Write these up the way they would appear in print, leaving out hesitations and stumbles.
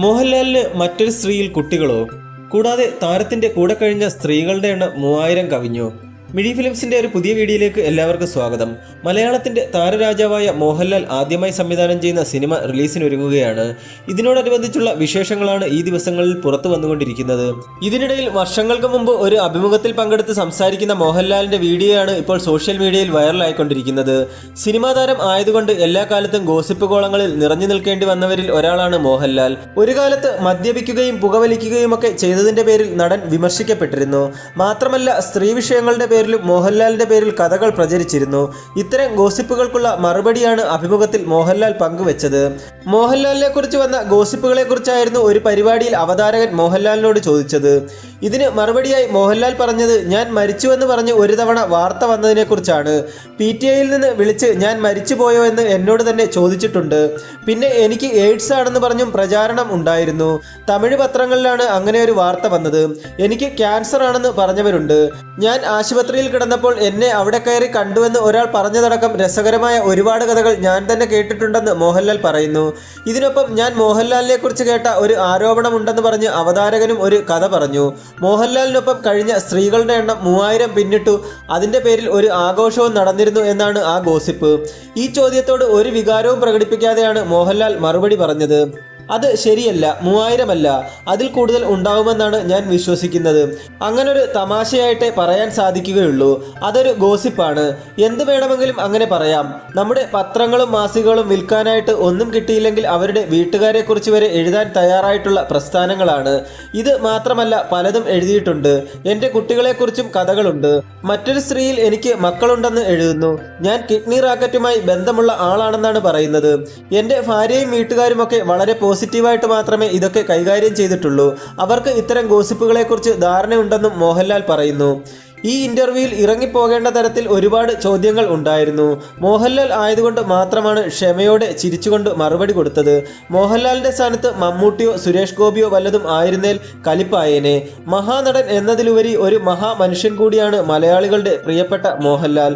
മോഹൻലാലിന് മറ്റൊരു സ്ത്രീയിൽ കുട്ടികളോ? കൂടാതെ താരത്തിന്റെ കൂടെ കഴിഞ്ഞ സ്ത്രീകളുടെ എണ്ണം 3000 കവിഞ്ഞു. മിഴി ഫിലിംസിന്റെ ഒരു പുതിയ വീഡിയോയിലേക്ക് എല്ലാവർക്കും സ്വാഗതം. മലയാളത്തിന്റെ താരരാജാവായ മോഹൻലാൽ ആദ്യമായി സംവിധാനം ചെയ്യുന്ന സിനിമ റിലീസിനൊരുങ്ങുകയാണ്. ഇതിനോടനുബന്ധിച്ചുള്ള വിശേഷങ്ങളാണ് ഈ ദിവസങ്ങളിൽ പുറത്തു വന്നുകൊണ്ടിരിക്കുന്നത്. ഇതിനിടയിൽ വർഷങ്ങൾക്ക് മുമ്പ് ഒരു അഭിമുഖത്തിൽ പങ്കെടുത്ത് സംസാരിക്കുന്ന മോഹൻലാലിന്റെ വീഡിയോയാണ് ഇപ്പോൾ സോഷ്യൽ മീഡിയയിൽ വൈറലായിക്കൊണ്ടിരിക്കുന്നത്. സിനിമാ താരം ആയതുകൊണ്ട് എല്ലാ കാലത്തും ഗോസിപ്പ് കോളങ്ങളിൽ നിറഞ്ഞു നിൽക്കേണ്ടി വന്നവരിൽ ഒരാളാണ് മോഹൻലാൽ. ഒരു കാലത്ത് മദ്യപിക്കുകയും പുകവലിക്കുകയും ഒക്കെ ചെയ്തതിന്റെ പേരിൽ നടൻ വിമർശിക്കപ്പെട്ടിരുന്നു. മാത്രമല്ല സ്ത്രീ വിഷയങ്ങളുടെ പേരിലും മോഹൻലാലിന്റെ പേരിൽ കഥകൾ പ്രചരിച്ചിരുന്നു. ഇത്തരം ഗോസിപ്പുകൾക്കുള്ള മറുപടിയാണ് അഭിമുഖത്തിൽ മോഹൻലാൽ പങ്കുവച്ചത്. മോഹൻലാലിനെ കുറിച്ച് വന്ന ഗോസിപ്പുകളെ കുറിച്ചായിരുന്നു ഒരു പരിപാടിയിൽ അവതാരകൻ മോഹൻലാലിനോട് ചോദിച്ചത്. ഇതിന് മറുപടിയായി മോഹൻലാൽ പറഞ്ഞത്, ഞാൻ മരിച്ചുവെന്ന് പറഞ്ഞ് ഒരു തവണ വാർത്ത വന്നതിനെ കുറിച്ചാണ്. PTIയിൽ നിന്ന് വിളിച്ച് ഞാൻ മരിച്ചു പോയോ എന്ന് എന്നോട് തന്നെ ചോദിച്ചിട്ടുണ്ട്. പിന്നെ എനിക്ക് എയ്ഡ്സ് ആണെന്ന് പറഞ്ഞും പ്രചാരണം ഉണ്ടായിരുന്നു. തമിഴ് പത്രങ്ങളിലാണ് അങ്ങനെ ഒരു വാർത്ത വന്നത്. എനിക്ക് ക്യാൻസർ ആണെന്ന് പറഞ്ഞവരുണ്ട്. ഞാൻ ആശുപത്രിയിൽ കിടന്നപ്പോൾ എന്നെ അവിടെ കയറി കണ്ടുവെന്ന് ഒരാൾ പറഞ്ഞതടക്കം രസകരമായ ഒരുപാട് കഥകൾ ഞാൻ തന്നെ കേട്ടിട്ടുണ്ടെന്ന് മോഹൻലാൽ പറയുന്നു. ഇതിനൊപ്പം ഞാൻ മോഹൻലാലിനെ കുറിച്ച് കേട്ട ഒരു ആരോപണമുണ്ടെന്ന് പറഞ്ഞ് അവതാരകനും ഒരു കഥ പറഞ്ഞു. മോഹൻലാലിനൊപ്പം കഴിഞ്ഞ സ്ത്രീകളുടെ എണ്ണം 3000 പിന്നിട്ടു. അതിന്റെ പേരിൽ ഒരു ആഘോഷവും നടന്നിരുന്നു എന്നാണ് ആ ഗോസിപ്പ്. ഈ ചോദ്യത്തോട് ഒരു വികാരവും പ്രകടിപ്പിക്കാതെയാണ് മോഹൻലാൽ മറുപടി പറഞ്ഞത്. അത് ശരിയല്ല, 3000 അല്ല, അതിൽ കൂടുതൽ ഉണ്ടാവുമെന്നാണ് ഞാൻ വിശ്വസിക്കുന്നത്. അങ്ങനൊരു തമാശയായിട്ടേ പറയാൻ സാധിക്കുകയുള്ളൂ. അതൊരു ഗോസിപ്പാണ്. എന്ത് വേണമെങ്കിലും അങ്ങനെ പറയാം. നമ്മുടെ പത്രങ്ങളും മാസികകളും വിൽക്കാനായിട്ട് ഒന്നും കിട്ടിയില്ലെങ്കിൽ അവരുടെ വീട്ടുകാരെ കുറിച്ച് വരെ എഴുതാൻ തയ്യാറായിട്ടുള്ള പ്രസ്ഥാനങ്ങളാണ്. ഇത് മാത്രമല്ല, പലതും എഴുതിയിട്ടുണ്ട്. എൻ്റെ കുട്ടികളെക്കുറിച്ചും കഥകളുണ്ട്. മറ്റൊരു സ്ത്രീയിൽ എനിക്ക് മക്കളുണ്ടെന്ന് എഴുതുന്നു. ഞാൻ കിഡ്നി റാക്കറ്റുമായി ബന്ധമുള്ള ആളാണെന്നാണ് പറയുന്നത്. എൻ്റെ ഭാര്യയും വീട്ടുകാരുമൊക്കെ വളരെ പോസിറ്റീവായിട്ട് മാത്രമേ ഇതൊക്കെ കൈകാര്യം ചെയ്തിട്ടുള്ളൂ. അവർക്ക് ഇത്തരം ഗോസിപ്പുകളെക്കുറിച്ച് ധാരണയുണ്ടെന്നും മോഹൻലാൽ പറയുന്നു. ഈ ഇന്റർവ്യൂവിൽ ഇറങ്ങിപ്പോകേണ്ട തരത്തിൽ ഒരുപാട് ചോദ്യങ്ങൾ ഉണ്ടായിരുന്നു. മോഹൻലാൽ ആയതുകൊണ്ട് മാത്രമാണ് ക്ഷമയോടെ ചിരിച്ചുകൊണ്ട് മറുപടി കൊടുത്തത്. മോഹൻലാലിന്റെ സ്ഥാനത്ത് മമ്മൂട്ടിയോ സുരേഷ് ഗോപിയോ വല്ലതും ആയിരുന്നേൽ കലിപ്പായേനെ. മഹാനടൻ എന്നതിലുപരി ഒരു മഹാമനുഷ്യൻ കൂടിയാണ് മലയാളികളുടെ പ്രിയപ്പെട്ട മോഹൻലാൽ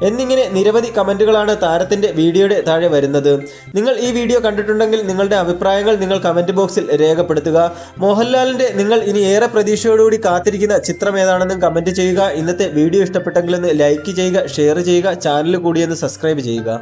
എന്നിങ്ങനെ നിരവധി കമൻറ്റുകളാണ് താരത്തിൻ്റെ വീഡിയോയുടെ താഴെ വരുന്നത്. നിങ്ങൾ ഈ വീഡിയോ കണ്ടിട്ടുണ്ടെങ്കിൽ നിങ്ങളുടെ അഭിപ്രായങ്ങൾ നിങ്ങൾ കമൻറ്റ് ബോക്സിൽ രേഖപ്പെടുത്തുക. മോഹൻലാലിൻ്റെ നിങ്ങൾ ഇനി ഏറെ പ്രതീക്ഷയോടുകൂടി കാത്തിരിക്കുന്ന ചിത്രം ഏതാണെന്നും കമൻറ്റ് ചെയ്യുക. ഇന്നത്തെ വീഡിയോ ഇഷ്ടപ്പെട്ടെങ്കിൽ ഒന്ന് ലൈക്ക് ചെയ്യുക, ഷെയർ ചെയ്യുക, ചാനൽ കൂടിയൊന്ന് സബ്സ്ക്രൈബ് ചെയ്യുക.